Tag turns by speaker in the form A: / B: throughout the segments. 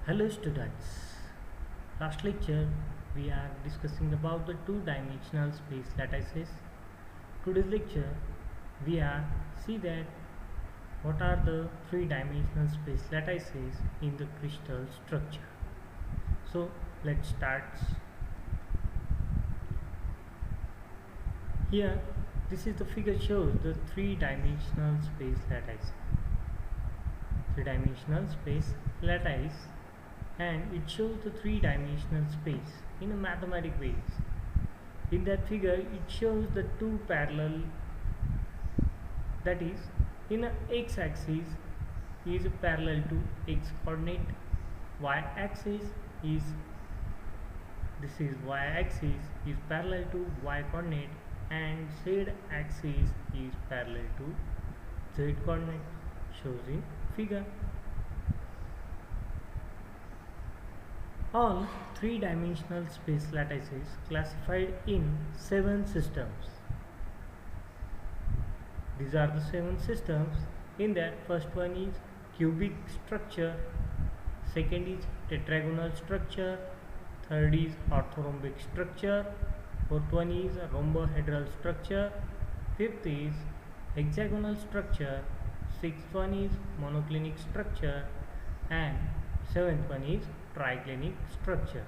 A: Hello students. Last lecture we are discussing about the two-dimensional space lattices. Today's lecture we are see that what are the three-dimensional space lattices in the crystal structure. So let's start. Here this is the figure shows the three-dimensional space lattice. Three-dimensional space lattice, and it shows the three-dimensional space in a mathematical ways. In that figure it shows the two parallel, that is in a x-axis is parallel to x coordinate, y-axis is y-axis is parallel to y coordinate, and z-axis is parallel to z coordinate, shows in figure. All three-dimensional space lattices classified in 7 systems. These are the 7 systems. In that, first one is cubic structure, second is tetragonal structure, third is orthorhombic structure, fourth one is rhombohedral structure, fifth is hexagonal structure, sixth one is monoclinic structure, and seventh one is triclinic structure.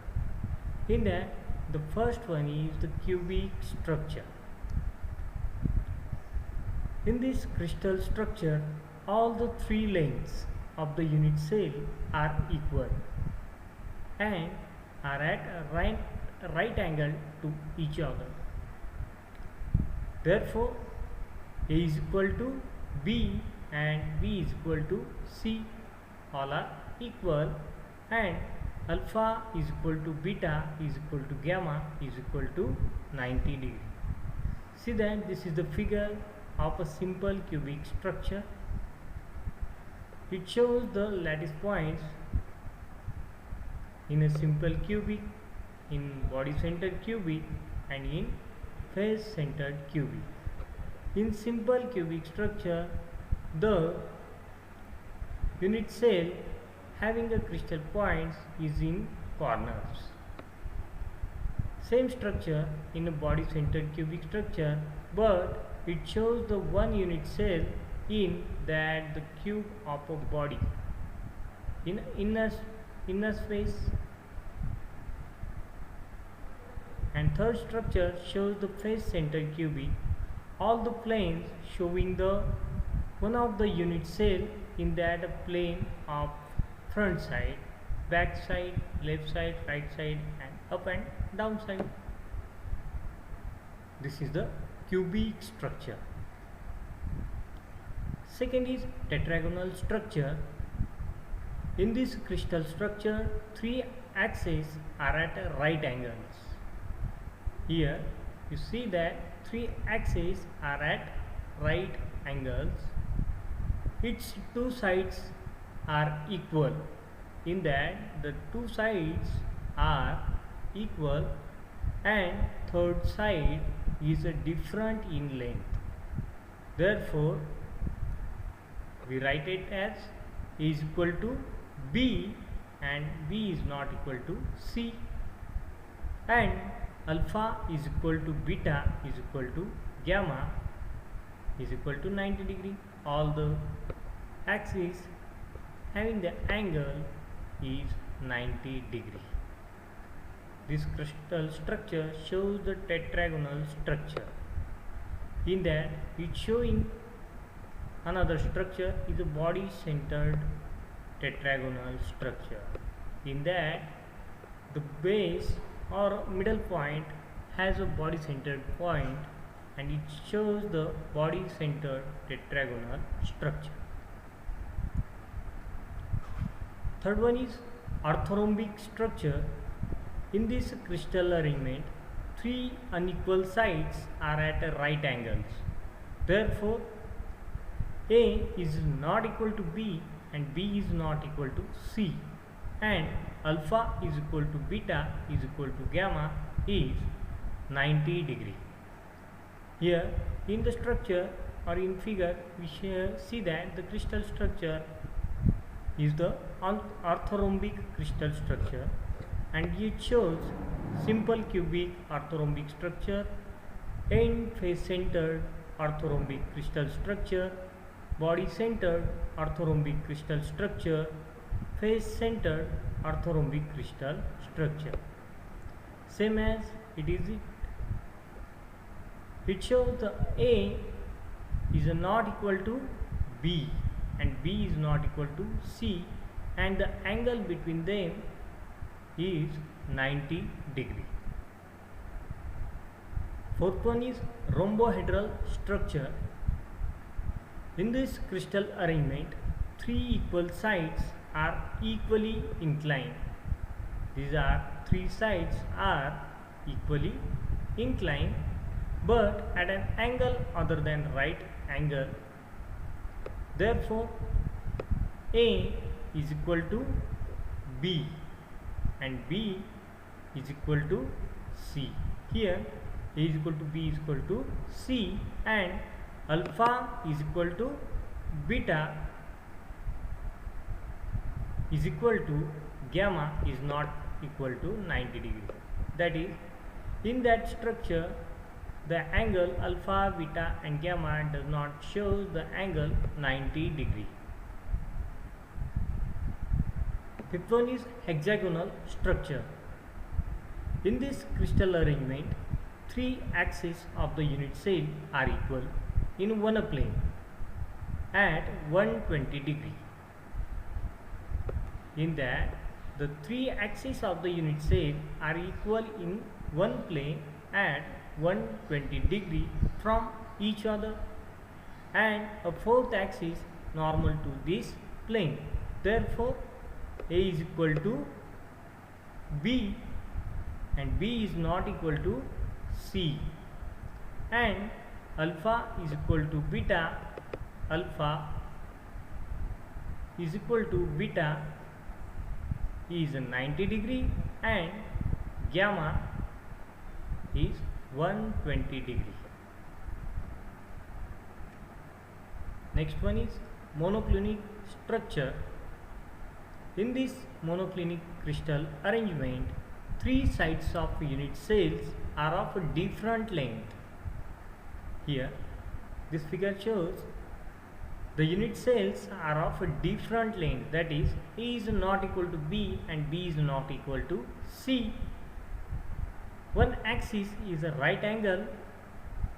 A: In that, the first one is the cubic structure. In this crystal structure, all the three lengths of the unit cell are equal and are at a right angle to each other. Therefore, A is equal to B and B is equal to C. All are equal, and alpha is equal to beta is equal to gamma is equal to 90 degree. See that this is the figure of a simple cubic structure. It shows the lattice points in a simple cubic, in body centered cubic, and in face centered cubic. In simple cubic structure, the unit cell having a crystal points is in corners. Same structure in a body centered cubic structure, but it shows the one unit cell in that the cube of a body in inner space. And third structure shows the face centered cubic, all the planes showing the one of the unit cell in that plane of front side, back side, left side, right side, and up and down side. This is the cubic structure. Second is tetragonal structure. In this crystal structure, three axes are at right angles. Here you see that three axes are at right angles. Its two sides are equal, in that the two sides are equal and third side is a different in length. Therefore, we write it as A is equal to B and B is not equal to C, and alpha is equal to beta is equal to gamma is equal to 90 degree. All the axes having the angle is 90 degree. This crystal structure shows the tetragonal structure. In that, it showing another structure is a body centered tetragonal structure. In that, the base or middle point has a body centered point, and it shows the body centered tetragonal structure. Third one is orthorhombic structure. In this crystal arrangement, three unequal sides are at right angles. Therefore, A is not equal to B and B is not equal to C, and alpha is equal to beta is equal to gamma is 90 degree. Here in the structure or in figure we see that the crystal structure is the orthorhombic crystal structure, and it shows simple cubic orthorhombic structure, end face centered orthorhombic crystal structure, body centered orthorhombic crystal structure, face centered orthorhombic crystal structure. Same as it shows the A is not equal to B and B is not equal to C, and the angle between them is 90 degree. Fourth one is rhombohedral structure. In this crystal arrangement, three equal sides are equally inclined. These are three sides are equally inclined, but at an angle other than right angle. Therefore, A is equal to B and B is equal to C. Here A is equal to B is equal to C, and alpha is equal to beta is equal to gamma is not equal to 90 degree. That is, in that structure, the angle alpha, beta and gamma does not show the angle 90 degree. Fifth one is hexagonal structure. In this crystal arrangement, three axes of the unit cell are equal in one plane at 120 degree. In that, the three axes of the unit cell are equal in one plane at 120 degree from each other, and a fourth axis normal to this plane. Therefore, A is equal to B and B is not equal to C, and alpha is equal to beta, alpha is equal to beta is 90 degree and gamma is 120 degree. Next one is monoclinic structure. In this monoclinic crystal arrangement, three sides of unit cells are of a different length. Here, this figure shows the unit cells are of a different length, that is, A is not equal to B and B is not equal to C. One axis is a right angle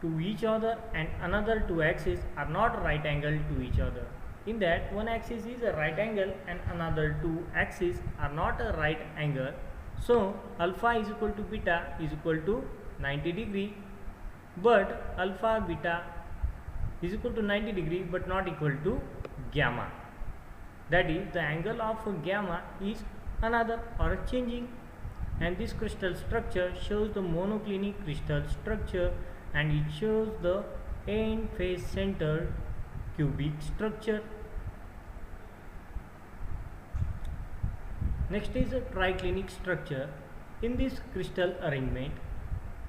A: to each other and another two axes are not right angle to each other. In that, one axis is a right angle and another two axes are not a right angle. So, alpha is equal to beta is equal to 90 degree, but alpha beta is equal to 90 degree but not equal to gamma. That is, the angle of gamma is another or changing, and this crystal structure shows the monoclinic crystal structure, and it shows the end face centered cubic structure. Next is a triclinic structure. In this crystal arrangement,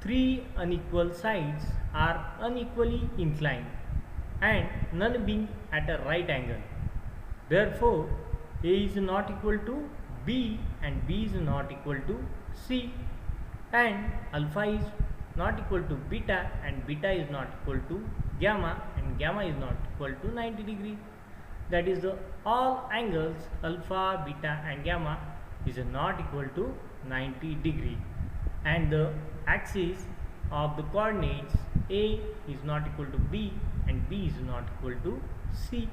A: three unequal sides are unequally inclined and none being at a right angle. Therefore, A is not equal to B and B is not equal to C, and alpha is not equal to beta and beta is not equal to gamma and gamma is not equal to 90 degree. That is, the all angles alpha, beta and gamma is not equal to 90 degree, and the axis of the coordinates A is not equal to B and B is not equal to C.